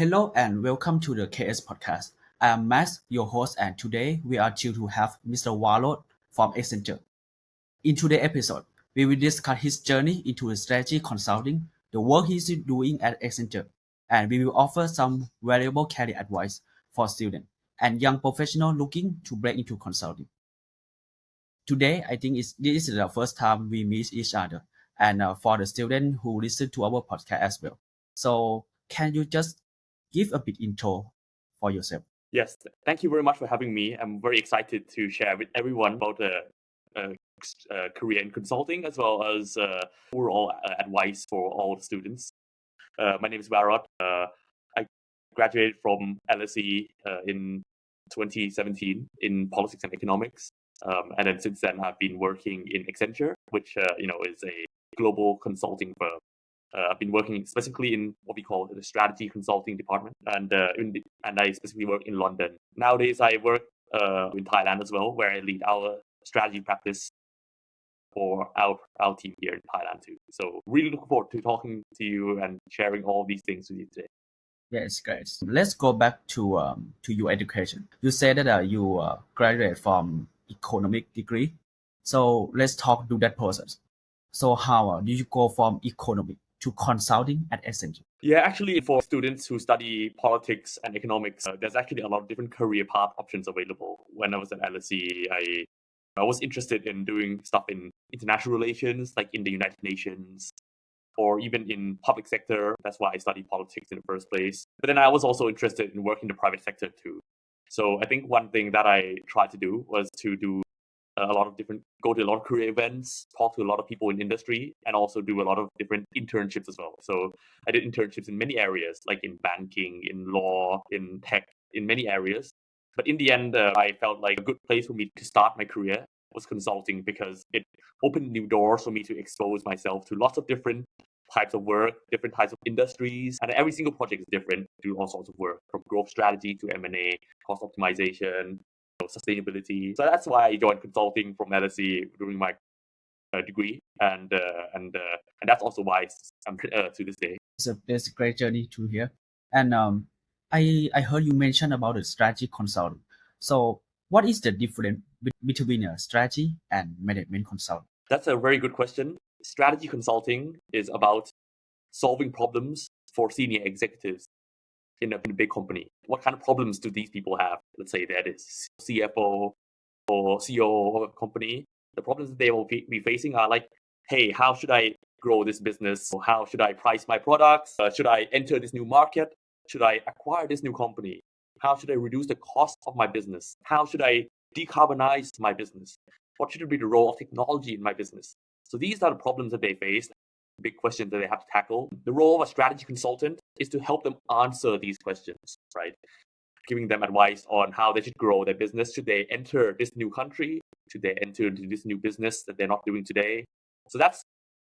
Hello and welcome to the KS podcast. I am Max, your host, and today we are thrilled to have Mr. K'Varot from Accenture. In today's episode, we will discuss his journey into the strategy consulting, the work he's doing at Accenture, and we will offer some valuable career advice for students and young professionals looking to break into consulting. Today, I think this is the first time we meet each other, and for the students who listen to our podcast as well. So, can you just give a bit intro for yourself? Yes, thank you very much for having me. I'm very excited to share with everyone about career in consulting as well as overall advice for all the students. My name is K'Varot. I graduated from LSE in 2017 in politics and economics. And then since then, I've been working in Accenture, which is a global consulting firm. I've been working specifically in what we call the strategy consulting department, and I specifically work in London. Nowadays, I work in Thailand as well, where I lead our strategy practice for our team here in Thailand too. So really looking forward to talking to you and sharing all these things with you today. Yes, great. Let's go back to your education. You said that you graduated from economic degree. So let's talk to that process. So how did you go from economic to consulting at Accenture? Yeah, actually, for students who study politics and economics, there's actually a lot of different career path options available. When I was at LSE, I was interested in doing stuff in international relations, like in the United Nations, or even in public sector. That's why I studied politics in the first place. But then I was also interested in working in the private sector too. So I think one thing that I tried to do was to do go to a lot of career events, talk to a lot of people in industry, and also do a lot of different internships as well. So I did internships in many areas, like in banking, in law, in tech, in many areas. But in the end, I felt like a good place for me to start my career was consulting because it opened new doors for me to expose myself to lots of different types of work, different types of industries, and every single project is different. Do all sorts of work from growth strategy to M&A, cost optimization, sustainability. So that's why I joined consulting from LSE during my degree, and that's also why I'm to this day. It's a great journey to hear. And I heard you mention about the strategy consulting. So what is the difference between a strategy and management consulting? That's a very good question. Strategy consulting is about solving problems for senior executives in a big company. What kind of problems do these people have? Let's say that it's CFO or CEO of a company. The problems that they will be facing are like, hey, how should I grow this business? How should I price my products? Should I enter this new market? Should I acquire this new company? How should I reduce the cost of my business? How should I decarbonize my business? What should be the role of technology in my business? So these are the problems that they face, big questions that they have to tackle. The role of a strategy consultant is to help them answer these questions, right? Giving them advice on how they should grow their business. Should they enter this new country? Should they enter this new business that they're not doing today? So that's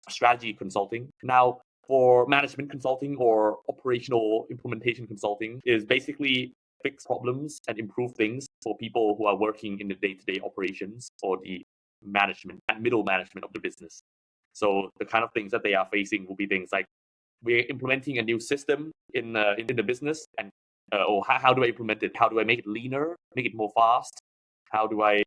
strategy consulting. Now, for management consulting or operational implementation consulting is basically fix problems and improve things for people who are working in the day-to-day operations or the management and middle management of the business. So the kind of things that they are facing will be things like we're implementing a new system in the business, and or how do I implement it? How do I make it leaner, make it more fast? How do I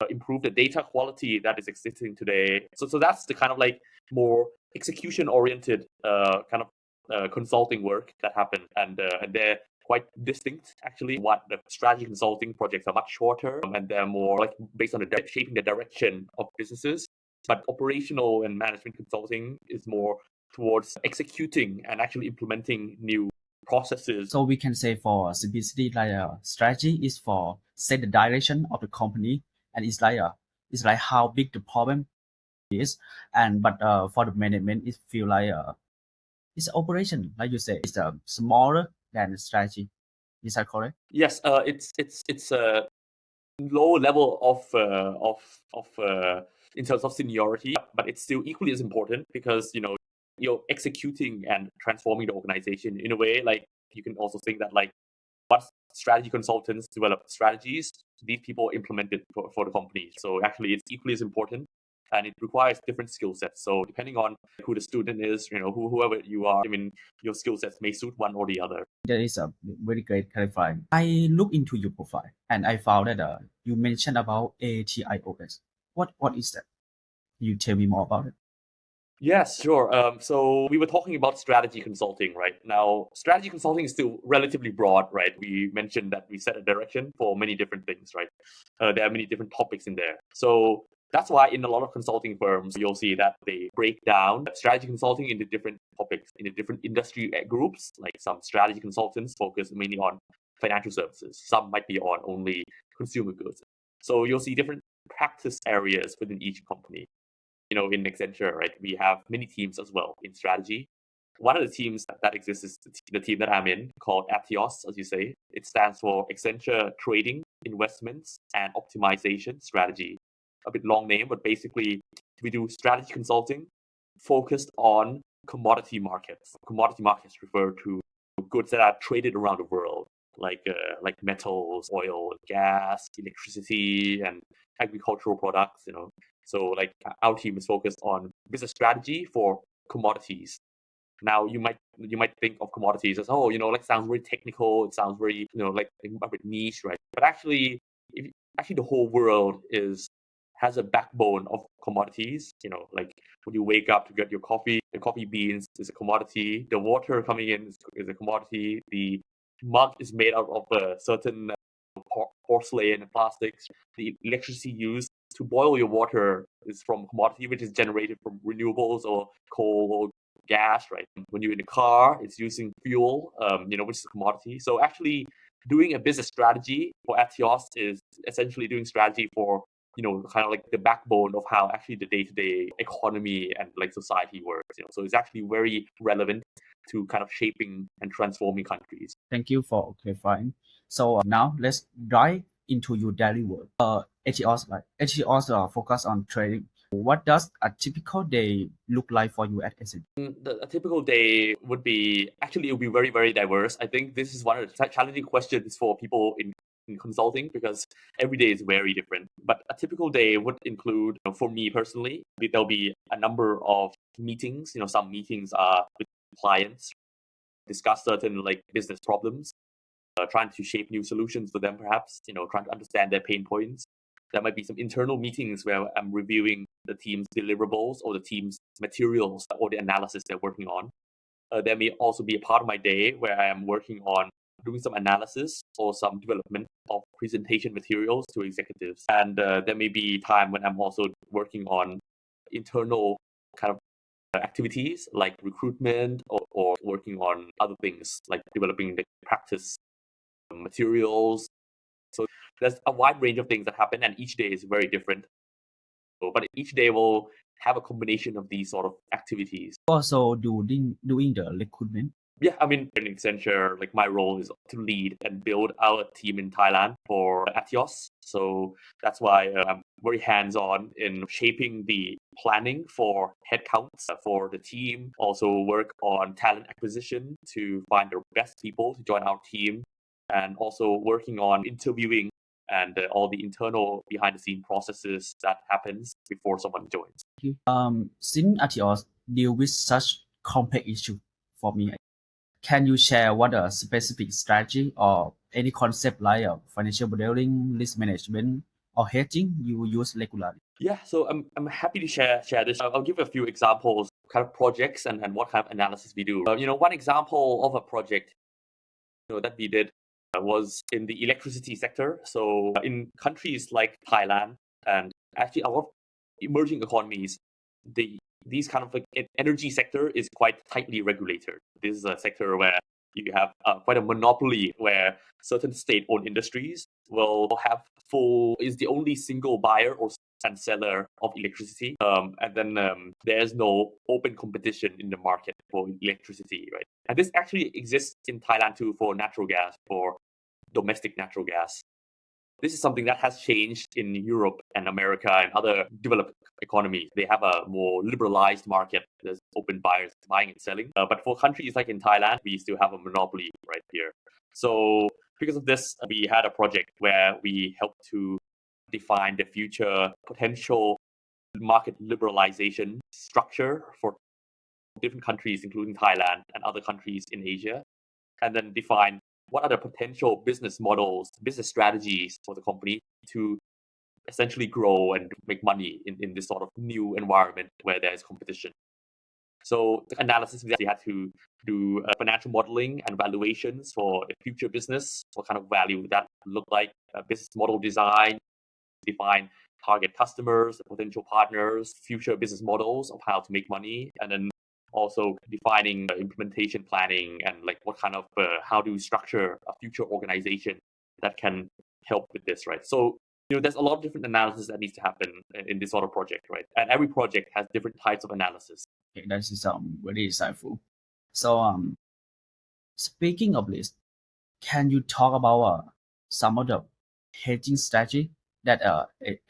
improve the data quality that is existing today? So that's the kind of like more execution oriented kind of consulting work that happen, and they're quite distinct actually. What the strategy consulting projects are much shorter, and they're more like based on shaping the direction of businesses. But operational and management consulting is more towards executing and actually implementing new processes. So we can say for simplicity, like a strategy is for set the direction of the company, and it's like how big the problem is, and but for the management, it feel like it's operation, like you say, it's smaller than the strategy. Is that correct? Yes, it's a low level of in terms of seniority, but it's still equally as important because you're executing and transforming the organization in a way. Like you can also think that like what strategy consultants develop strategies, these people implement it for the company. So actually, it's equally as important. and it requires different skill sets. So depending on who the student is, whoever you are, your skill sets may suit one or the other. That is a very great clarifying. I looked into your profile and I found that you mentioned about ATIOS. What is that? You tell me more about it. Yes, sure. So we were talking about strategy consulting, right? Now, strategy consulting is still relatively broad, right? We mentioned that we set a direction for many different things, right? There are many different topics in there. So that's why in a lot of consulting firms, you'll see that they break down strategy consulting into different topics, into different industry groups. Like some strategy consultants focus mainly on financial services. Some might be on only consumer goods. So you'll see different practice areas within each company. In Accenture, right, we have many teams as well in strategy. One of the teams that exists is the team that I'm in called ATIOS, as you say. It stands for Accenture Trading, Investments, and Optimization Strategy. A bit long name, but basically we do strategy consulting focused on commodity markets. Commodity markets refer to goods that are traded around the world, like metals, oil, gas, electricity, and agricultural products. So like our team is focused on business strategy for commodities. Now you might think of commodities as sounds very technical. It sounds very like a bit niche, right? But actually, the whole world has a backbone of commodities. Like when you wake up to get your coffee, the coffee beans is a commodity. The water coming in is a commodity. The mug is made out of a certain porcelain and plastics. The electricity used to boil your water is from commodity, which is generated from renewables or coal or gas, right? When you're in a car, it's using fuel, which is a commodity. So actually doing a business strategy for ATIOS is essentially doing strategy for, kind of like the backbone of how actually the day-to-day economy and like society works. So it's actually very relevant to kind of shaping and transforming countries. Thank you for clarifying. So now let's dive into your daily work. ATOS, like ATOS, focus on trading. What does a typical day look like for you at Accenture? A typical day would be it would be very, very diverse. I think this is one of the challenging questions for people in consulting because every day is very different. But a typical day would include, for me personally, there'll be a number of meetings. Some meetings are with clients, discuss certain like business problems, trying to shape new solutions for them, perhaps, trying to understand their pain points. There might be some internal meetings where I'm reviewing the team's deliverables or the team's materials or the analysis they're working on. There may also be a part of my day where I am working on doing some analysis or some development of presentation materials to executives. And there may be time when I'm also working on internal kind of activities like recruitment or working on other things like developing the practice materials. So there's a wide range of things that happen, and each day is very different. But each day will have a combination of these sort of activities. Also doing the recruitment. Yeah, in Accenture, like my role is to lead and build our team in Thailand for ATIOS. So that's why I'm very hands-on in shaping the planning for headcounts for the team. Also work on talent acquisition to find the best people to join our team, and also working on interviewing and all the internal behind-the-scene processes that happens before someone joins. Since ATOS deal with such complex issue for me, can you share what a specific strategy or any concept like financial modeling, risk management, or hedging you use regularly? Yeah, so I'm happy to share this. I'll give a few examples, kind of projects and what kind of analysis we do. One example of a project that we did was in the electricity sector. So in countries like Thailand and actually a lot of emerging economies, these kind of like energy sector is quite tightly regulated. This is a sector where you have quite a monopoly where certain state-owned industries will have is the only single buyer or and seller of electricity. And then there's no open competition in the market for electricity, right? And this actually exists in Thailand too for natural gas, for domestic natural gas. This is something that has changed in Europe and America and other developed economies. They have a more liberalized market. There's open buyers buying and selling. But for countries like in Thailand, we still have a monopoly right here. So because of this, we had a project where we helped to define the future potential market liberalization structure for different countries, including Thailand and other countries in Asia, and then define what are the potential business models, business strategies for the company to essentially grow and make money in this sort of new environment where there's competition. So the analysis, we had to do financial modeling and valuations for a future business, what kind of value would that look like, business model design, define target customers, potential partners, future business models of how to make money, and then also defining implementation planning and like what kind of how to structure a future organization that can help with this, right? So there's a lot of different analysis that needs to happen in this sort of project, right? And every project has different types of analysis. Okay, that is very insightful. So speaking of this, can you talk about some of the hedging strategy that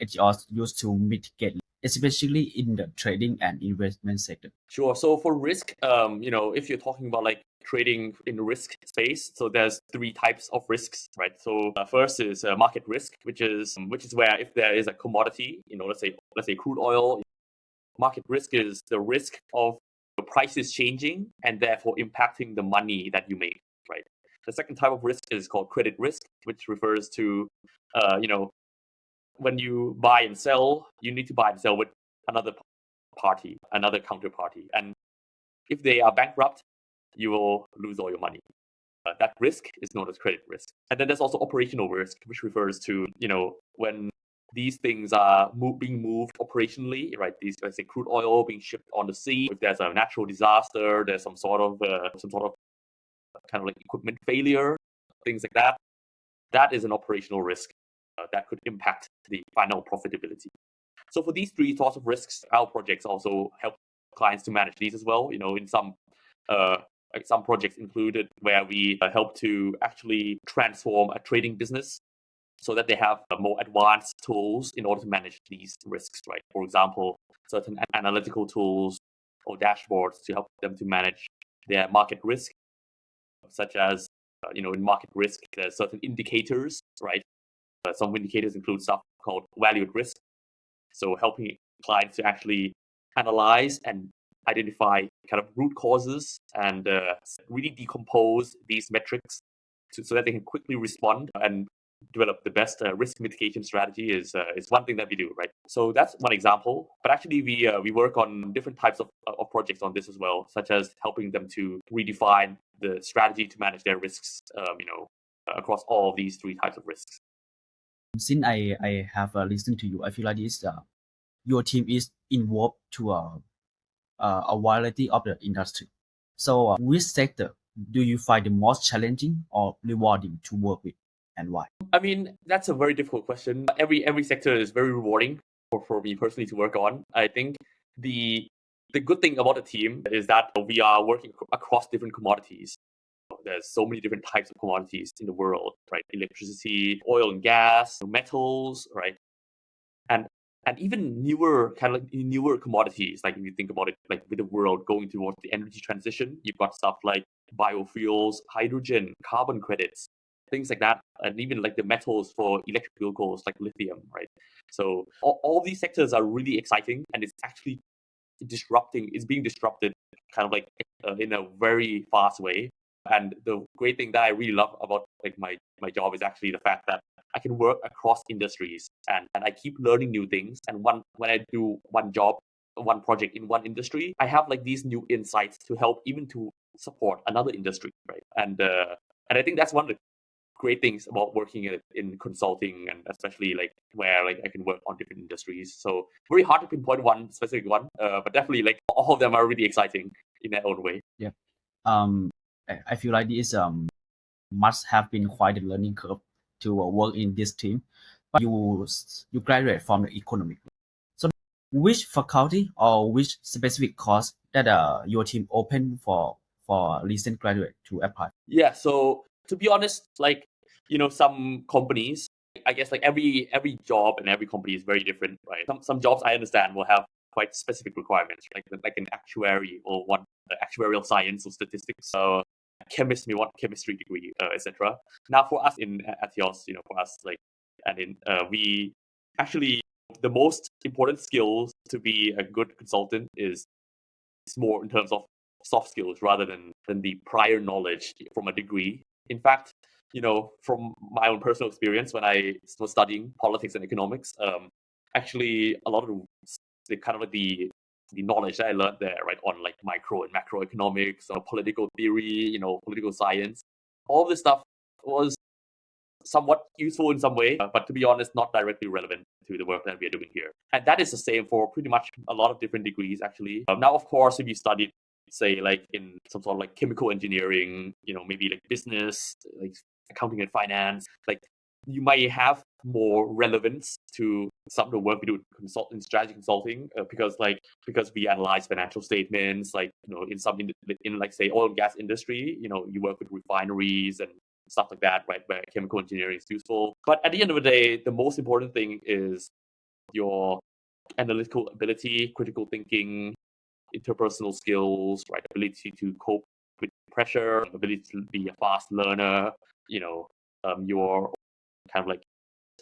ATIOS used to mitigate, especially in the trading and investment sector? Sure. So for risk, if you're talking about like trading in the risk space, so there's three types of risks, right? So first is market risk, which is where if there is a commodity, let's say crude oil, market risk is the risk of the prices changing and therefore impacting the money that you make, right? The second type of risk is called credit risk, which refers to, when you buy and sell, you need to buy and sell with another party, another counterparty. And if they are bankrupt, you will lose all your money. That risk is known as credit risk. And then there's also operational risk, which refers to, when these things are being moved operationally, right? These, let's say, crude oil being shipped on the sea. If there's a natural disaster, there's some sort of kind of like equipment failure, things like that. That is an operational risk that could impact the final profitability. So for these three sorts of risks, our projects also help clients to manage these as well. In some projects included where we help to actually transform a trading business so that they have more advanced tools in order to manage these risks, right? For example, certain analytical tools or dashboards to help them to manage their market risk, such as, in market risk, there's certain indicators, right? Some indicators include stuff called value at risk. So helping clients to actually analyze and identify kind of root causes and really decompose these metrics so that they can quickly respond and develop the best risk mitigation strategy is one thing that we do, right? So that's one example. But actually, we work on different types of projects on this as well, such as helping them to redefine the strategy to manage their risks, across all of these three types of risks. Since I have listened to you, I feel like this your team is involved to a variety of the industry. So which sector do you find the most challenging or rewarding to work with, and why? I mean, that's a very difficult question. Every sector is very rewarding for me personally to work on. I think the good thing about the team is that we are working across different commodities. There's so many different types of commodities in the world, right? Electricity, oil and gas, metals, right? And even newer commodities, like if you think about it, like with the world going towards the energy transition, you've got stuff like biofuels, hydrogen, carbon credits, things like that, and even like the metals for electric vehicles like lithium, right? So all these sectors are really exciting, and it's actually being disrupted kind of like in a very fast way. And the great thing that I really love about like my job is actually the fact that I can work across industries and I keep learning new things. And when I do one project in one industry, I have like these new insights to help even to support another industry, right? And I think that's one of the great things about working in consulting, and especially like where like I can work on different industries. So very hard to pinpoint one specific one, but definitely like all of them are really exciting in their own way. Yeah. I feel like this must have been quite a learning curve to work in this team. But you graduate from the economic. So which faculty or which specific course that your team open for recent graduate to apply? Yeah. So to be honest, like some companies, I guess like every job and every company is very different, right? Some jobs I understand will have quite specific requirements, like an actuary or one actuarial science or statistics. So chemist may want chemistry degree, etc. Now for us in ATIOS, for us like, and in we actually the most important skills to be a good consultant is more in terms of soft skills rather than the prior knowledge from a degree. In fact, from my own personal experience when I was studying politics and economics, actually a lot of the kind of like the knowledge that I learned there, right, on like micro and macroeconomics or political theory, political science, all this stuff was somewhat useful in some way, but to be honest, not directly relevant to the work that we are doing here. And that is the same for pretty much a lot of different degrees, actually. Now, of course, if you studied, say, like in some sort of like chemical engineering, maybe like business, like accounting and finance, like you might have more relevance to some of the work we do in strategy consulting, because we analyze financial statements, like in like say oil and gas industry, you work with refineries and stuff like that, right, where chemical engineering is useful. But at the end of the day, the most important thing is your analytical ability, critical thinking, interpersonal skills, right, ability to cope with pressure, ability to be a fast learner, your kind of like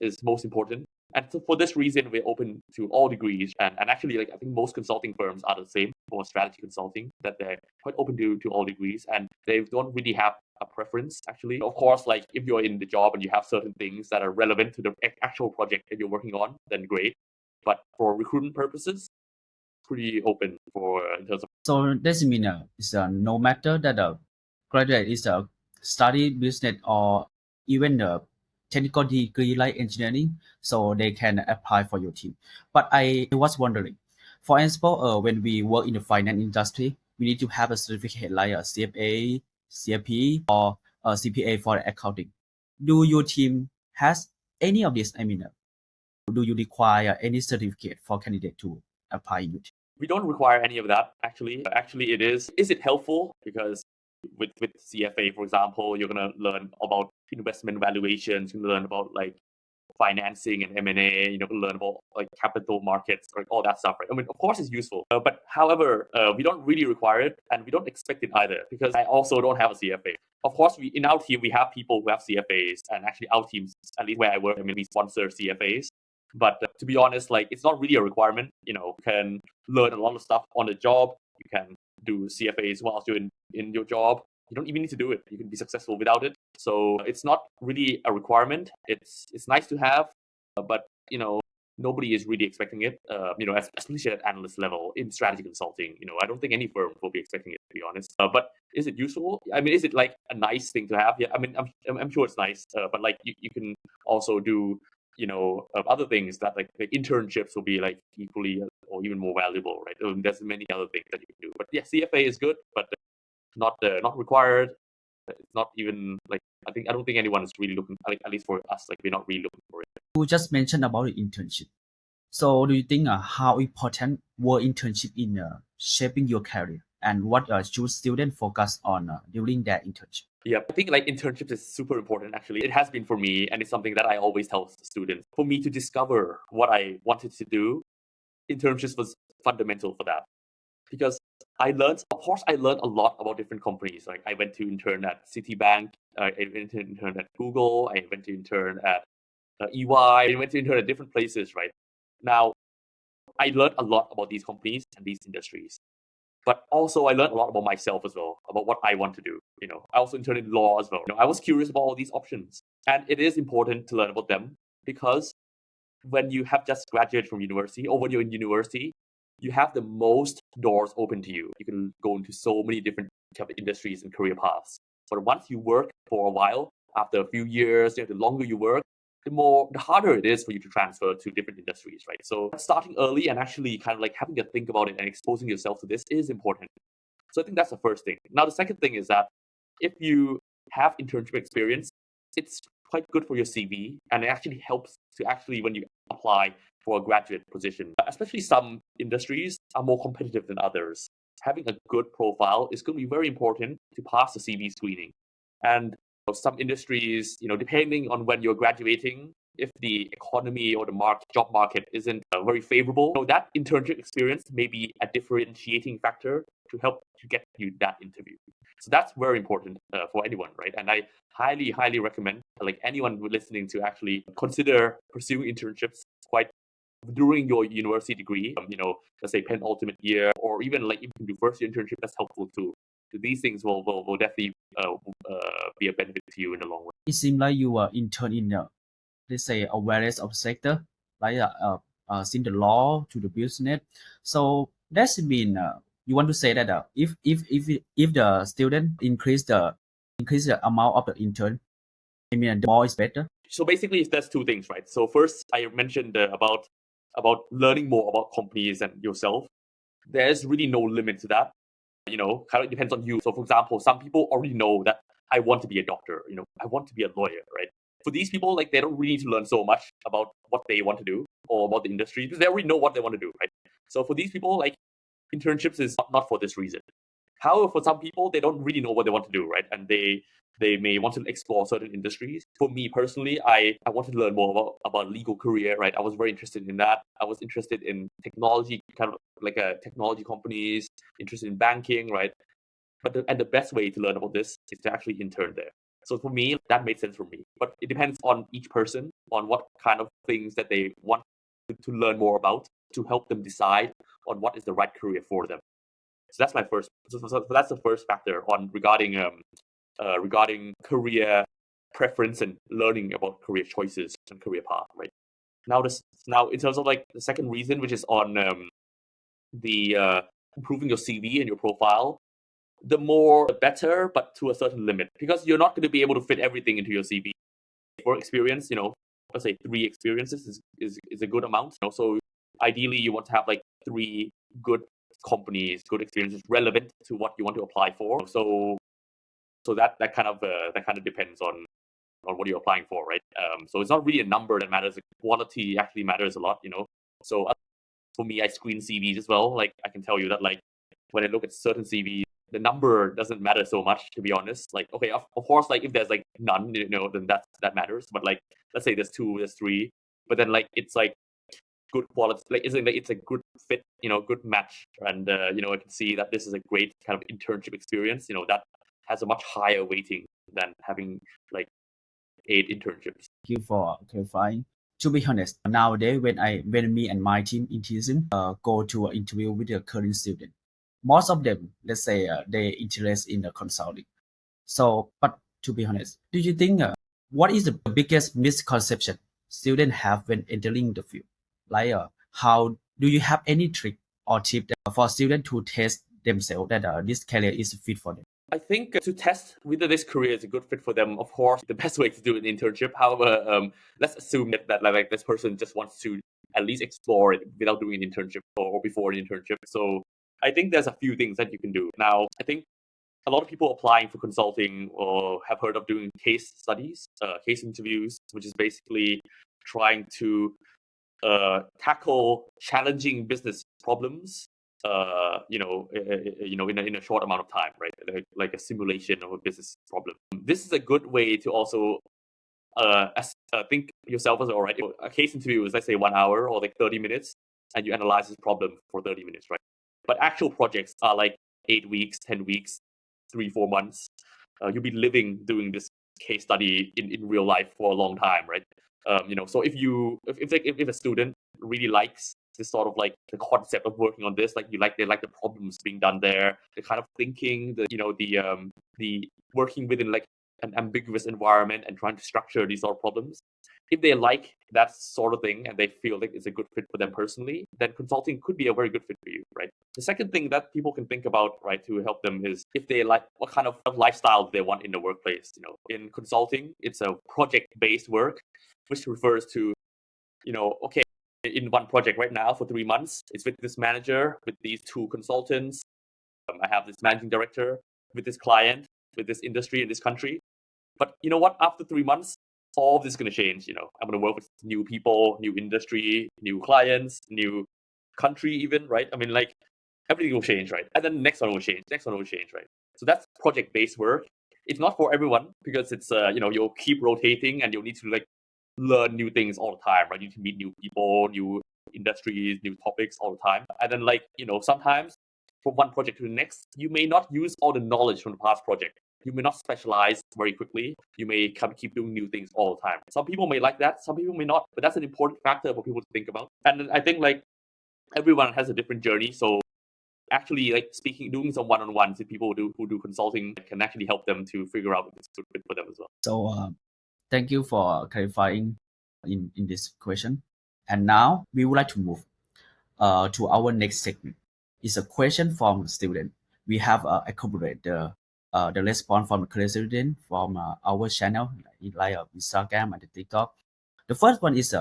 is most important. And so for this reason, we're open to all degrees. And actually, like I think most consulting firms are the same for strategy consulting, that they're quite open to all degrees, and they don't really have a preference, actually. Of course, like if you're in the job and you have certain things that are relevant to the actual project that you're working on, then great. But for recruitment purposes, pretty open for in terms of. So does mean no matter that a graduate is a study business or even a technical degree like engineering, so they can apply for your team. But I was wondering, for example, when we work in the finance industry, we need to have a certificate like a CFA, CFP, or a CPA for accounting. Do your team has any of this? Do you require any certificate for candidate to apply in your team? We don't require any of that, actually. Actually, it is. Is it helpful? Because with CFA, for example, you're going to learn about investment valuations, you learn about like financing and M&A, learn about like capital markets, or all that stuff, right? I mean, of course it's useful, but however, we don't really require it, and we don't expect it either, because I also don't have a CFA. Of course, in our team, we have people who have CFAs, and actually our teams, at least where I work, we sponsor CFAs. But to be honest, like it's not really a requirement. You can learn a lot of stuff on the job. You can do CFAs whilst you're in your job. You don't even need to do it. You can be successful without it. So it's not really a requirement. It's nice to have, but nobody is really expecting it. Especially at analyst level in strategy consulting. I don't think any firm will be expecting it, to be honest. But is it useful? I mean, is it like a nice thing to have? Yeah, I mean, I'm sure it's nice. But like you can also do other things that like the internships will be like equally or even more valuable, right? There's many other things that you can do. But yeah, CFA is good, but not required. It's not even like I don't think anyone is really looking. At least for us, like we're not really looking for it. You just mentioned about the internship. So do you think how important were internship in shaping your career, and what should students focus on during their internship? Yeah, I think like internships is super important, actually. It has been for me, and it's something that I always tell students. For me to discover what I wanted to do, internships was fundamental for that. Because of course, I learned a lot about different companies. Like I went to intern at Citibank, I went to intern at Google, I went to intern at EY, I went to intern at different places, right? Now, I learned a lot about these companies and these industries. But also, I learned a lot about myself as well, about what I want to do. I also interned in law as well. I was curious about all these options. And it is important to learn about them, because when you have just graduated from university, or when you're in university, you have the most doors open to you. You can go into so many different type of industries and career paths. But once you work for a while, after a few years, the longer you work, the harder it is for you to transfer to different industries, right? So starting early and actually kind of like having to think about it and exposing yourself to this is important. So I think that's the first thing. Now, the second thing is that if you have internship experience, it's quite good for your CV, and it actually helps to actually when you apply for a graduate position. Especially some industries are more competitive than others. Having a good profile is going to be very important to pass the CV screening. And some industries, depending on when you're graduating, if the economy or the job market isn't very favorable, that internship experience may be a differentiating factor to help to get you that interview. So that's very important for anyone, right? And I highly, highly recommend like anyone listening to actually consider pursuing internships. Quite during your university degree, let's say penultimate year, or even like if you can do first year internship, that's helpful too. So these things will definitely be a benefit to you in the long run. It seems like you are intern in let's say a various of sector, like since the law to the business. So that's mean you want to say that if the student increase the amount of the intern, I mean the more is better. So basically, there's two things, right? So first, I mentioned about learning more about companies and yourself. There's really no limit to that. Kind of depends on you. So for example, some people already know that I want to be a doctor. I want to be a lawyer, right? For these people, like they don't really need to learn so much about what they want to do or about the industry because they already know what they want to do, right? So for these people, like internships is not for this reason. However, for some people, they don't really know what they want to do, right? And they may want to explore certain industries. For me personally, I want to learn more about legal career, right? I was very interested in that. I was interested in technology, kind of like technology companies, interested in banking, right? And the best way to learn about this is to actually intern there. So for me, that made sense for me. But it depends on each person, on what kind of things that they want to learn more about to help them decide on what is the right career for them. So that's my first. So that's the first factor on regarding career preference and learning about career choices and career path. Right now, in terms of like the second reason, which is on the improving your CV and your profile, the more the better, but to a certain limit, because you're not going to be able to fit everything into your CV. For experience, let's say 3 experiences is a good amount. So ideally, you want to have like 3 good companies, good experiences relevant to what you want to apply for. So that kind of depends on what you're applying for, right? So it's not really a number that matters. The quality actually matters a lot. So for me, I screen CVs as well. Like I can tell you that like when I look at certain CVs, the number doesn't matter so much, to be honest. Like, okay, of course, like if there's like none, then that matters. But like, let's say there's 2, there's 3, but then like it's like good quality, like it's a good fit, good match, and I can see that this is a great kind of internship experience. That has a much higher weighting than having like 8 internships. Thank you for clarifying. To be honest, nowadays when me and my team in TSM go to an interview with a current student, most of them, let's say, they interest in the consulting. So, but to be honest, do you think what is the biggest misconception students have when entering the field? Like, how do you have any trick or tip for students to test themselves that this career is fit for them? I think to test whether this career is a good fit for them, of course, the best way to do an internship. However, let's assume that like this person just wants to at least explore it without doing an internship or before an internship. So I think there's a few things that you can do. Now, I think a lot of people applying for consulting or have heard of doing case studies, case interviews, which is basically trying to tackle challenging business problems in a short amount of time, right? Like a simulation of a business problem. This is a good way to also think yourself as all right. A case interview is, let's say, 1 hour or like 30 minutes, and you analyze this problem for 30 minutes, right? But actual projects are like 8 weeks, 10 weeks, 3-4 months. You'll be living doing this case study in real life for a long time, right? So if a student really likes this sort of like the concept of working on this, like they like the problems being done there, the kind of thinking, the working within like an ambiguous environment and trying to structure these sort of problems. If they like that sort of thing and they feel like it's a good fit for them personally, then consulting could be a very good fit for you, right? The second thing that people can think about, right, to help them is if they like what kind of lifestyle they want in the workplace. In consulting, it's a project-based work, which refers to, okay, in one project right now for 3 months, it's with this manager, with these 2 consultants. I have this managing director with this client, with this industry in this country. But you know what? After 3 months, all of this is going to change. I'm going to work with new people, new industry, new clients, new country even, right? I mean, like everything will change, right? And then the next one will change, right? So that's project-based work. It's not for everyone because it's, you'll keep rotating and you'll need to like learn new things all the time, right? You need to meet new people, new industries, new topics all the time. And then like, sometimes from one project to the next, you may not use all the knowledge from the past project. You may not specialize very quickly. You may keep doing new things all the time. Some people may like that, some people may not, but that's an important factor for people to think about. And I think like everyone has a different journey. So actually like doing some one-on-ones with people who do consulting can actually help them to figure out if it's good fit for them as well. So thank you for clarifying in this question. And now we would like to move to our next segment. It's a question from student. We have accumulated the response from the student from our channel, like Instagram and TikTok. The first one is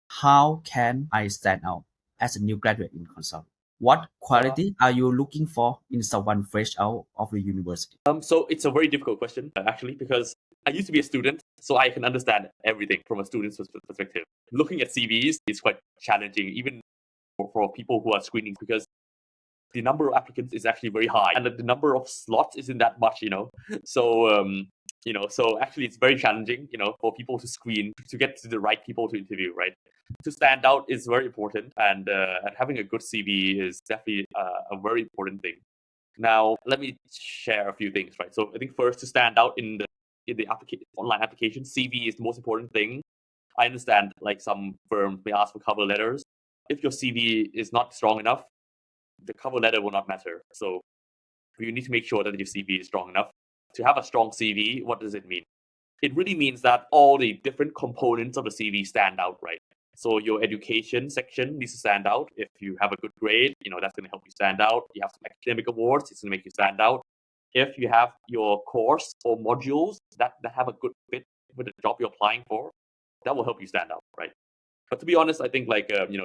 how can I stand out as a new graduate in consulting? What quality are you looking for in someone fresh out of the university? So it's a very difficult question actually, because I used to be a student, so I can understand everything from a student's perspective. Looking at CVs is quite challenging, even for people who are screening, because the number of applicants is actually very high, and the number of slots isn't that much, So actually, it's very challenging, for people to screen to get to the right people to interview, right? To stand out is very important, and having a good CV is definitely a very important thing. Now, let me share a few things, right? So I think first, to stand out in the online application, CV is the most important thing. I understand like some firms may ask for cover letters. If your CV is not strong enough, the cover letter will not matter. So you need to make sure that your CV is strong enough. To have a strong CV, what does it mean? It really means that all the different components of the CV stand out, right? So your education section needs to stand out. If you have a good grade, that's going to help you stand out. You have some academic awards, it's going to make you stand out. If you have your course or modules that have a good fit with the job you're applying for, that will help you stand out, right? But to be honest, I think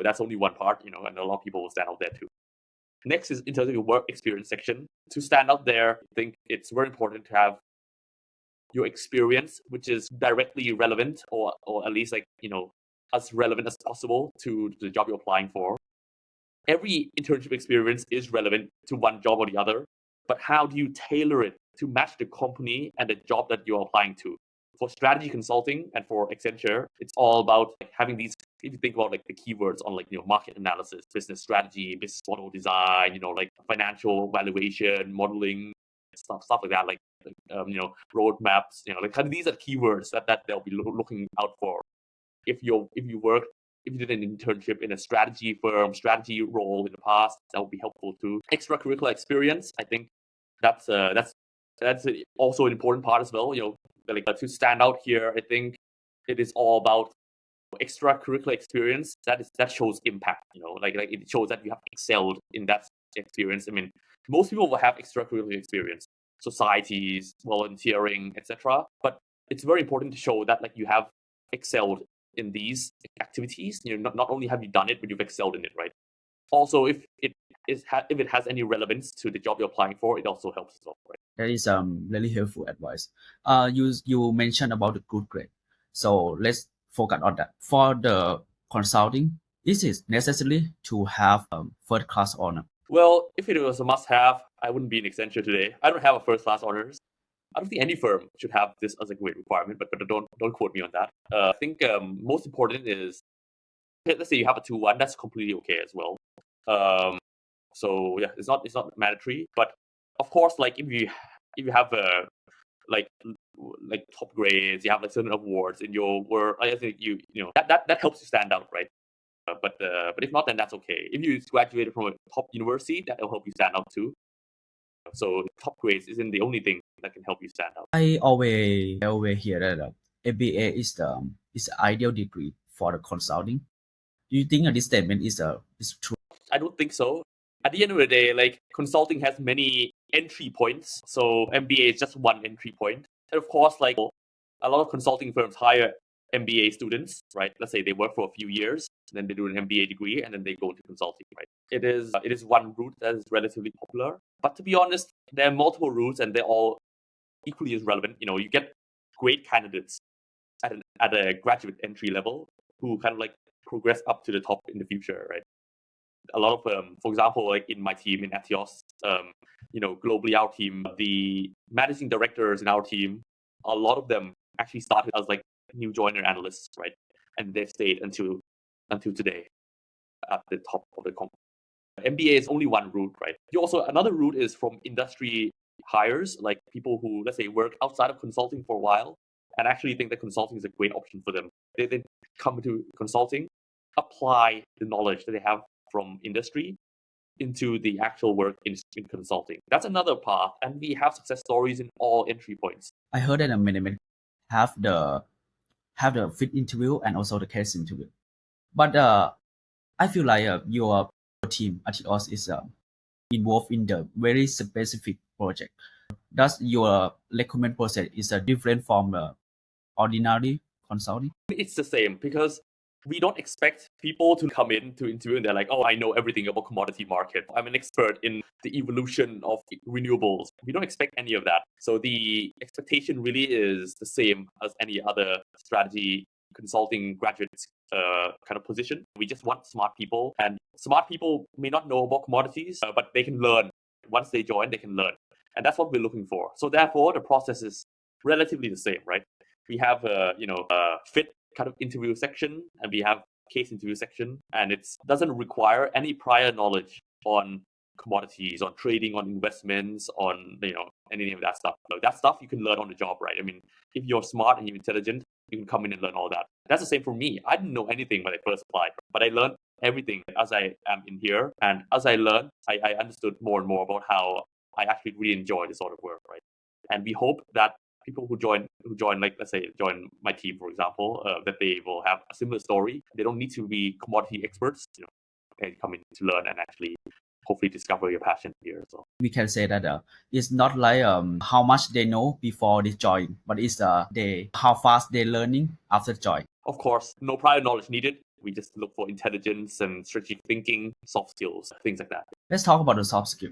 that's only one part, and a lot of people will stand out there too. Next is in terms of your work experience section. To stand out there, I think it's very important to have your experience, which is directly relevant, or at least as relevant as possible to the job you're applying for. Every internship experience is relevant to one job or the other, but how do you tailor it to match the company and the job that you're applying to? For strategy consulting and for Accenture, it's all about having these. If you think about the keywords on market analysis, business strategy, business model design, financial valuation, modeling, stuff like that, roadmaps, these are keywords that they'll be looking out for. If you did an internship in a strategy firm, strategy role in the past, that would be helpful too. Extracurricular experience, I think that's also an important part as well. To stand out here, I think it is all about extracurricular experience that shows impact. It shows that you have excelled in that experience. I mean, most people will have extracurricular experience, societies, volunteering, etc. But it's very important to show that you have excelled in these activities. Not only have you done it, but you've excelled in it, right? Also, if it has any relevance to the job you're applying for, it also helps as well, right? That is really helpful advice. You mentioned about the good grade, so let's focus on that. For the consulting, is it necessary to have first class honor? Well, if it was a must-have, I wouldn't be in Accenture today. I don't have a first-class honors. I don't think any firm should have this as a great requirement, but don't quote me on that. I think most important is, let's say you have a 2-1, that's completely okay as well. So yeah, it's not mandatory, but of course, if you have top grades, you have certain awards in your work, I think that helps you stand out, right? But if not, then that's okay. If you graduated from a top university, that will help you stand out too. So top grades isn't the only thing that can help you stand out. I always hear that MBA is the ideal degree for the consulting. Do you think this statement is true? I don't think so. At the end of the day, consulting has many entry points. So MBA is just one entry point. And of course, a lot of consulting firms hire MBA students, right? Let's say they work for a few years, then they do an MBA degree, and then they go into consulting, right? It is one route that is relatively popular. But to be honest, there are multiple routes, and they're all equally as relevant. You get great candidates at a graduate entry level who kind of progress up to the top in the future, right? A lot of for example, in my team in ATIOS, globally our team, the managing directors in our team, a lot of them actually started as new joiner analysts, right? And they've stayed until today at the top of the company. MBA is only one route, right? Another route is from industry hires, like people who, let's say, work outside of consulting for a while and actually think that consulting is a great option for them. They then come into consulting, apply the knowledge that they have from industry into the actual work in consulting. That's another path, and we have success stories in all entry points. I heard that many have the fit interview and also the case interview. But I feel like your team ATIOS is involved in the very specific project. Does your recruitment process is different from ordinary consulting? It's the same because we don't expect people to come in to interview and they're like, oh, I know everything about commodity market. I'm an expert in the evolution of renewables. We don't expect any of that. So the expectation really is the same as any other strategy consulting graduate kind of position. We just want smart people, and smart people may not know about commodities, but they can learn. Once they join, they can learn. And that's what we're looking for. So therefore, the process is relatively the same, right? We have a fit kind of interview section, and we have case interview section, and it doesn't require any prior knowledge on commodities, on trading, on investments, on any of that stuff. Like, that stuff you can learn on the job, right? I mean, if you're smart and you're intelligent, you can come in and learn all that. That's the same for me. I didn't know anything when I first applied, but I learned everything as I am in here, and as I learned, I understood more and more about how I actually really enjoy this sort of work, right? And we hope that people who join, like, let's say, join my team, for example, that they will have a similar story. They don't need to be commodity experts, they come in to learn and actually hopefully discover your passion here. So We can say that it's not like how much they know before they join, but it's how fast they're learning after join. of course, no prior knowledge needed. We just look for intelligence and strategic thinking, soft skills, things like that. Let's talk about the soft skill.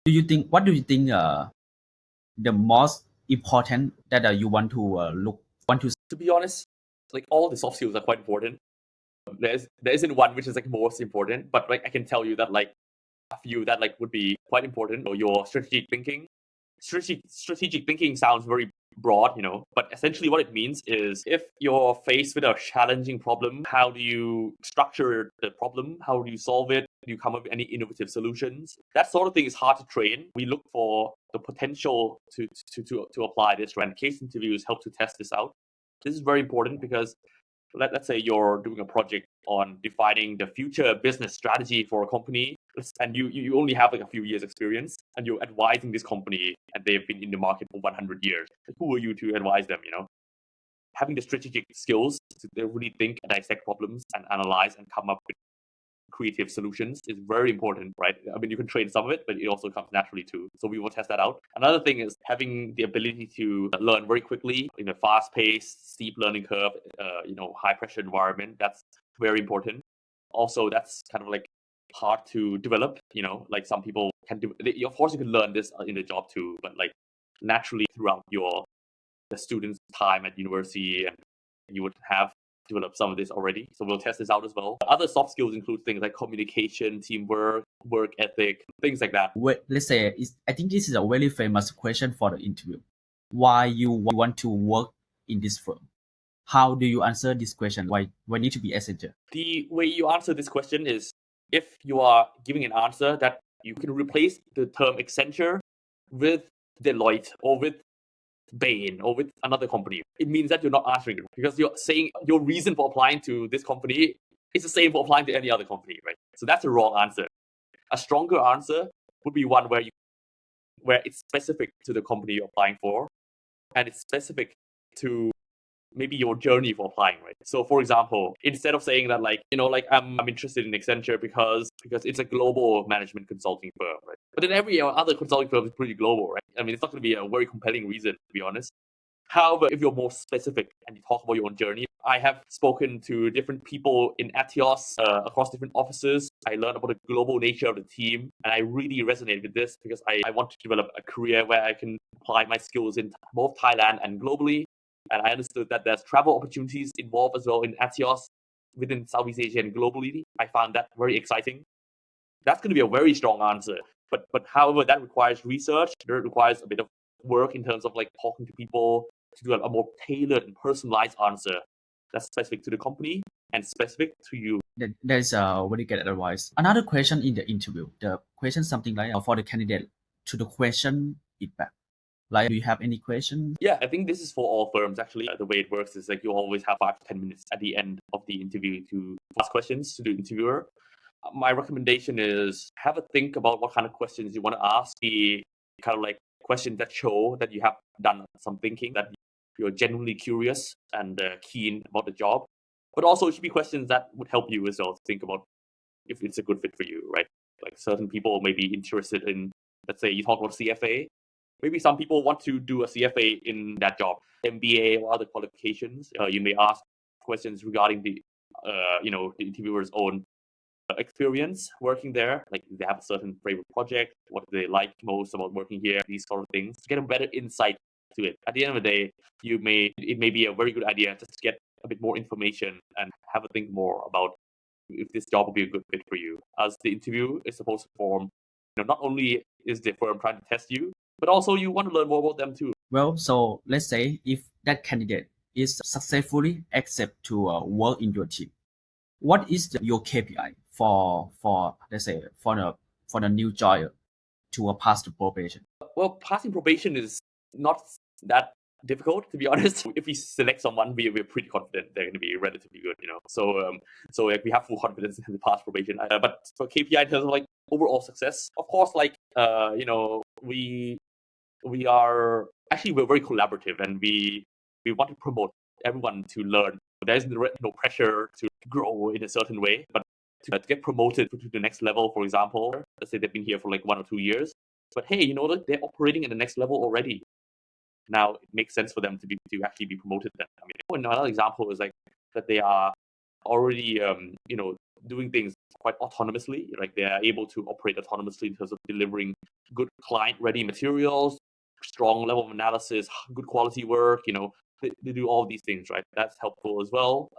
What do you think the most important that you want to? To be honest, like, all the soft skills are quite important. There isn't one which is like most important, but like I can tell you that like a few that like would be quite important. Or your strategic thinking. Strategic thinking sounds very broad, but essentially what it means is, if you're faced with a challenging problem, how do you structure the problem? How do you solve it? Do you come up with any innovative solutions? That sort of thing is hard to train. We look for the potential to apply this, and case interviews help to test this out. This is very important because let's say you're doing a project on defining the future business strategy for a company, and you only have like a few years experience, and you're advising this company, and they've been in the market for 100 years. Who are you to advise them? Having the strategic skills to really think and dissect problems and analyze and come up with creative solutions is very important, right? I mean, you can train some of it, but it also comes naturally too. So we will test that out. Another thing is having the ability to learn very quickly in a fast-paced, steep learning curve, high-pressure environment. That's very important. Also, that's kind of like hard to develop. Like some people can do. Of course, you can learn this in the job too, but like naturally throughout the student's time at university, and you would have developed some of this already. So we'll test this out as well. Other soft skills include things like communication, teamwork, work ethic, things like that. Let's say I think this is a very famous question for the interview. Why you want to work in this firm? How do you answer this question? Why need to be Accenture? The way you answer this question is, if you are giving an answer that you can replace the term Accenture with Deloitte or with Bain or with another company, it means that you're not answering it, because you're saying your reason for applying to this company is the same for applying to any other company, right? So that's a wrong answer. A stronger answer would be one where it's specific to the company you're applying for, and it's specific to maybe your journey for applying, right? So for example, instead of saying that like I'm interested in Accenture because it's a global management consulting firm, right? But then every other consulting firm is pretty global, right? I mean, it's not going to be a very compelling reason, to be honest. However, if you're more specific and you talk about your own journey, I have spoken to different people in ATIOS across different offices. I learned about the global nature of the team, and I really resonated with this because I want to develop a career where I can apply my skills in both Thailand and globally. And I understood that there's travel opportunities involved as well in ATIOS within Southeast Asia and globally. I found that very exciting. That's going to be a very strong answer. But however, that requires research. It requires a bit of work in terms of like talking to people to do a more tailored and personalized answer that's specific to the company and specific to you. That is very good advice. Another question in the interview. The question something like for the candidate to the question feedback. Like, do you have any questions? Yeah, I think this is for all firms actually. The way it works is like you always have 5 to 10 minutes at the end of the interview to ask questions to the interviewer. My recommendation is have a think about what kind of questions you want to ask. The kind of like questions that show that you have done some thinking, that you're genuinely curious and keen about the job. But also it should be questions that would help you as well to think about if it's a good fit for you, right? Like certain people may be interested in, let's say you talk about CFA. Maybe some people want to do a CFA in that job, MBA or other qualifications. You may ask questions regarding the the interviewer's own experience working there. Like they have a certain favorite project, what do they like most about working here, these sort of things, to get a better insight to it. At the end of the day, it may be a very good idea just to get a bit more information and have a think more about if this job will be a good fit for you. As the interview is supposed to form, not only is the firm trying to test you, but also you want to learn more about them too. Well, so let's say if that candidate is successfully accepted to work in your team, what is your KPI for let's say for the new joiner to pass the probation? Well, passing probation is not that difficult, to be honest. If we select someone, we're pretty confident they're going to be relatively good, So like we have full confidence in the pass probation. But for KPI in terms of like overall success, of course, like we are actually we're very collaborative and we want to promote everyone to learn. There's no pressure to grow in a certain way, but to get promoted to the next level, for example, let's say they've been here for like 1 or 2 years, but hey, they're operating at the next level already. Now it makes sense for them to actually be promoted. Then, another example is like that they are already doing things quite autonomously. Like they are able to operate autonomously in terms of delivering good client-ready materials, strong level of analysis, good quality work. They do all these things, right? That's helpful as well.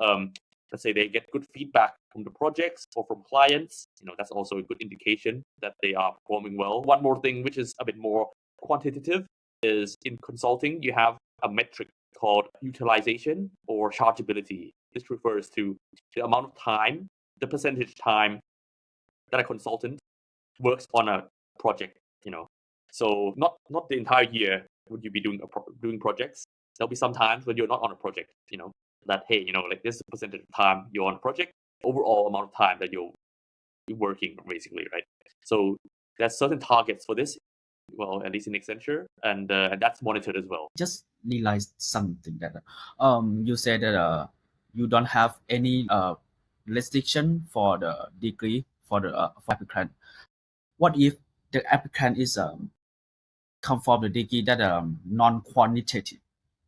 Let's say they get good feedback from the projects or from clients. That's also a good indication that they are performing well. One more thing, which is a bit more quantitative, is in consulting, you have a metric called utilization or chargeability. This refers to the amount of time, the percentage time that a consultant works on a project. So not the entire year would you be doing projects. There'll be some times when you're not on a project. That hey, like this is the percentage of time you're on a project, overall amount of time that you're working, basically, right? So there's certain targets for this. Well, at least in Accenture, and that's monitored as well. Just realized something that you said that you don't have any restriction for the degree for the for applicant. What if the applicant is come from the degree that non-quantitative?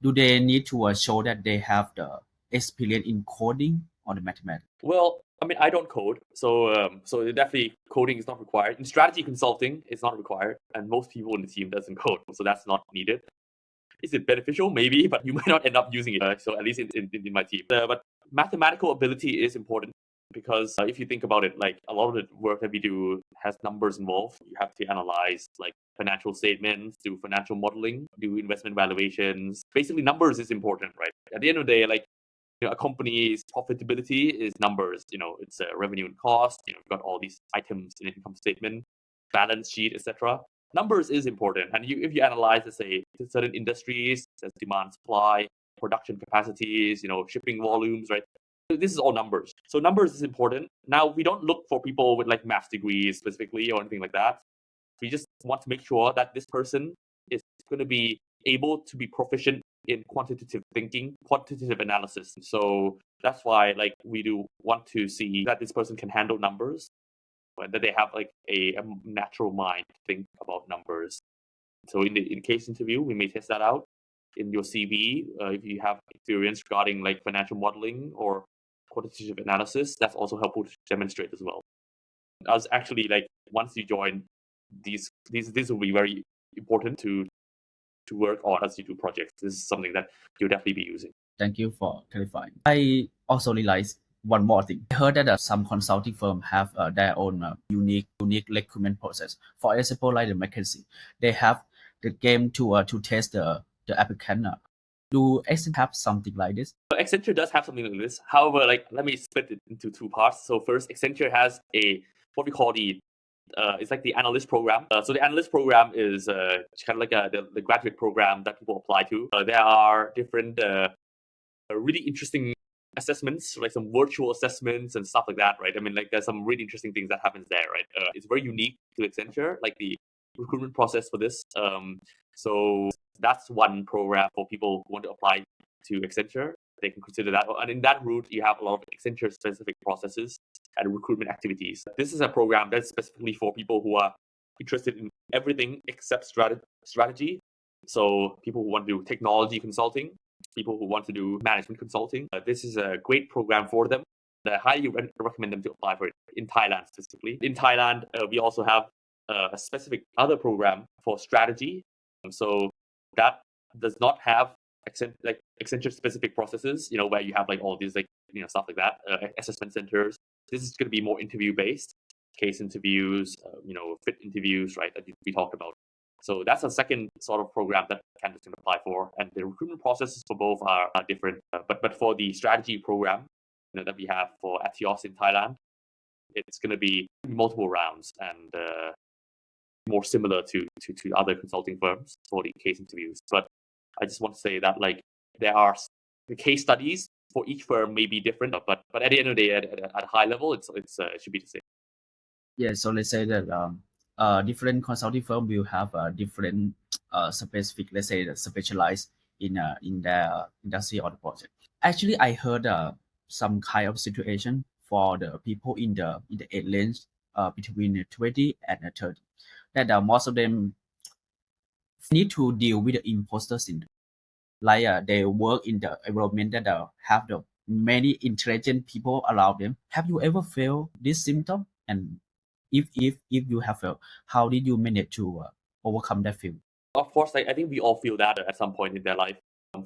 Do they need to show that they have the experience in coding or the mathematics? Well, I don't code, so definitely coding is not required. In strategy consulting, it's not required, and most people in the team doesn't code, so that's not needed. Is it beneficial? Maybe, but you might not end up using it. So at least in my team. But mathematical ability is important because if you think about it, like a lot of the work that we do has numbers involved. You have to analyze like financial statements, do financial modeling, do investment valuations. Basically, numbers is important, right? At the end of the day, like a company's profitability is numbers. It's revenue and cost. You've got all these items in income statement, balance sheet, etc. Numbers is important, and if you analyze, let's say, certain industries, there's demand, supply, production capacities, shipping volumes, right? This is all numbers. So numbers is important. Now we don't look for people with like math degrees specifically or anything like that. We just want to make sure that this person is going to be able to be proficient in quantitative thinking, quantitative analysis. So that's why like we do want to see that this person can handle numbers, that they have like a natural mind to think about numbers. So in the case interview, we may test that out in your CV. If you have experience regarding like financial modeling or quantitative analysis, that's also helpful to demonstrate as well. As actually like once you join, these will be very important to work on as you do projects. This is something that you'll definitely be using. Thank you for clarifying. I also realized one more thing. I heard that some consulting firms have their own unique recruitment process. For example, like the McKinsey, they have the game to test the applicant. Do Accenture have something like this? Accenture does have something like this. However, like let me split it into two parts. So first, Accenture has what we call the It's like the analyst program. So the analyst program is kind of like the graduate program that people apply to. There are different really interesting assessments, like some virtual assessments and stuff like that, right? I mean, like there's some really interesting things that happens there, right? It's very unique to Accenture, like the recruitment process for this. So that's one program for people who want to apply to Accenture. They can consider that. And in that route, you have a lot of Accenture specific processes and recruitment activities. This is a program that's specifically for people who are interested in everything except strategy. So people who want to do technology consulting, people who want to do management consulting. This is a great program for them. I highly recommend them to apply for it in Thailand specifically. In Thailand, we also have a specific other program for strategy. So that does not have Accenture specific processes, where you have like all these stuff like that, assessment centers. This is going to be more interview based, case interviews, fit interviews, right, that we talked about. So that's a second sort of program that candidates can apply for, and the recruitment processes for both are different. But for the strategy program, that we have for ATIOS in Thailand, it's going to be multiple rounds and more similar to other consulting firms for the case interviews. But I just want to say that there are the case studies for each firm may be different, but at the end of the day, at a high level, it should be the same. Yeah, so let's say that different consulting firm will have a different specific, let's say, specialized in their industry or the project. Actually, I heard some kind of situation for the people in the age range between 20 and 30, that most of them need to deal with the imposter syndrome. Like they work in the environment that have the many intelligent people around them. Have you ever felt this symptom? And if you have felt, how did you manage to overcome that feeling? Of course, I think we all feel that at some point in their life.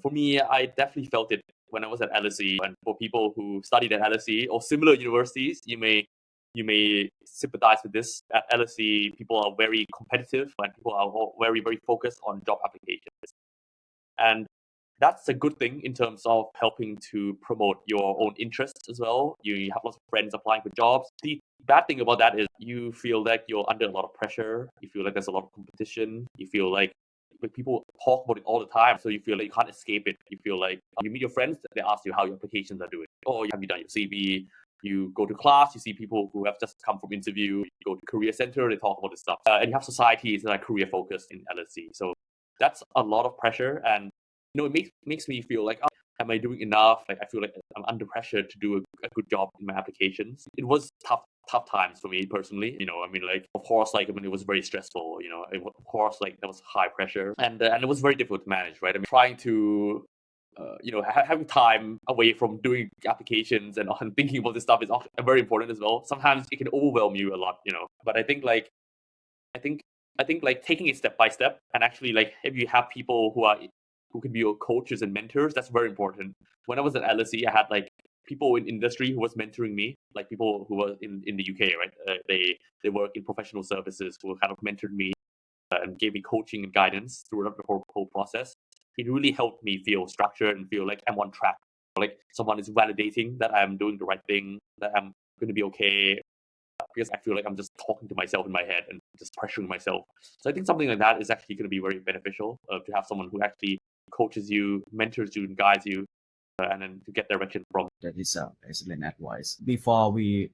For me, I definitely felt it when I was at LSE. And for people who studied at LSE or similar universities, you may sympathize with this. At LSE, people are very competitive and people are all very, very focused on job applications. And that's a good thing in terms of helping to promote your own interests as well. You have lots of friends applying for jobs. The bad thing about that is you feel like you're under a lot of pressure. You feel like there's a lot of competition. You feel like people talk about it all the time, so you feel like you can't escape it. You feel like you meet your friends, they ask you how your applications are doing. Oh, have you done your CV? You go to class, you see people who have just come from interview. You go to career center, they talk about this stuff. And you have societies that are career focused in LSE. So that's a lot of pressure, and it makes me feel like, am I doing enough? Like I feel like I'm under pressure to do a good job in my applications. It was tough times for me personally. Of course, it was very stressful. Of course, there was high pressure, and it was very difficult to manage. Right? I mean, trying to having time away from doing applications and thinking about this stuff is very important as well. Sometimes it can overwhelm you a lot. But I think taking it step by step, and actually if you have people who can be your coaches and mentors, that's very important. When I was at LSE, I had people in industry who was mentoring me, like people who were in the UK, right? They work in professional services who kind of mentored me and gave me coaching and guidance throughout the whole process. It really helped me feel structured and feel like I'm on track. Like someone is validating that I'm doing the right thing, that I'm going to be okay. Because I feel like I'm just talking to myself in my head and just pressuring myself. So I think something like that is actually going to be very beneficial to have someone who actually coaches you, mentors you, and guides you, and then to get direction from. That is excellent advice. Before we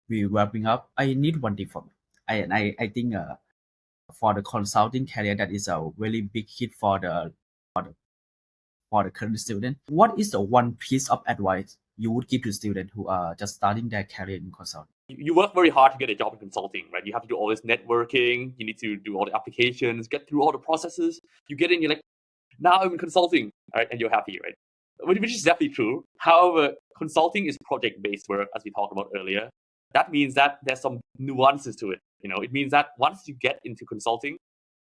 wrapping up, I need one thing from you. I think for the consulting career, that is a very big hit for the current student. What is the one piece of advice you would give to students who are just starting their career in consulting? You work very hard to get a job in consulting, right? You have to do all this networking. You need to do all the applications, get through all the processes. You get in, you're like, now I'm in consulting, right? And you're happy, right? Which is definitely true. However, consulting is project-based work, as we talked about earlier. That means that there's some nuances to it. It means that once you get into consulting,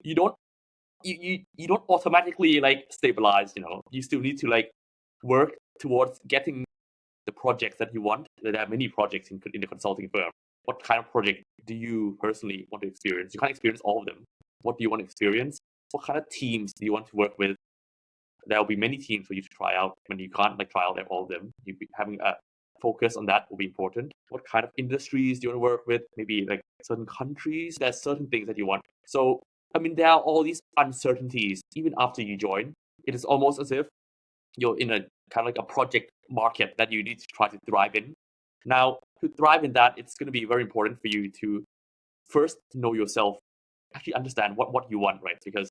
you don't automatically stabilize. You still need to work towards getting the projects that you want. There are many projects in the consulting firm. What kind of project do you personally want to experience? You can't experience all of them. What do you want to experience? What kind of teams do you want to work with? There will be many teams for you to try out, and you can't try out all of them. You'll be having focus on that will be important. What kind of industries do you want to work with? Maybe like certain countries. There's certain things that you want. So, I mean, there are all these uncertainties even after you join. It is almost as if you're in a kind of like a project market that you need to try to thrive in. Now, to thrive in that, it's going to be very important for you to first know yourself, actually understand what you want, right? Because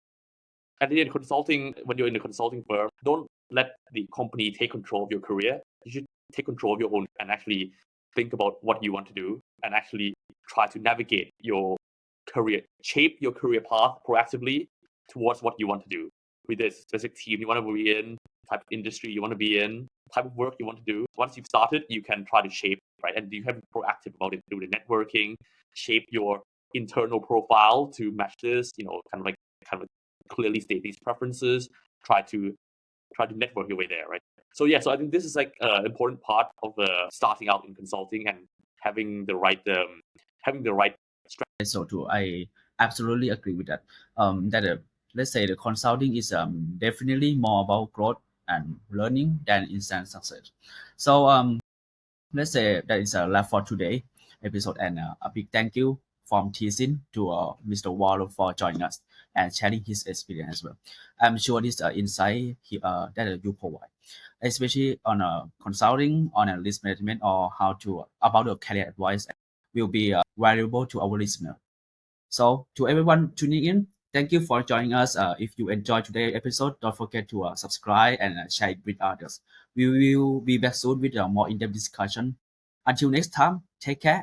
at the end, consulting, when you're in a consulting firm, don't let the company take control of your career. You should take control of your own and actually think about what you want to do and actually try to navigate your career, shape your career path proactively towards what you want to do. With this specific team you want to be in, type of industry you want to be in, type of work you want to do. Once you've started, you can try to shape, right? And you have to be proactive about it, do the networking, shape your internal profile to match this, kind of clearly state these preferences, try to network your way there, right? So yeah, so I think this is like an important part of starting out in consulting and having the right strategy. So too, I absolutely agree with that. That let's say the consulting is definitely more about growth and learning than instant success. So let's say that is a wrap for today episode, and a big thank you from Tizin to Mr. Warlock for joining us and sharing his experience as well. I'm sure this insight that you provide, especially on consulting, on a risk management, or how to about the career advice, will be valuable to our listener. So to everyone tuning in, thank you for joining us. If you enjoyed today's episode, don't forget to subscribe and share it with others. We will be back soon with a more in-depth discussion. Until next time, take care.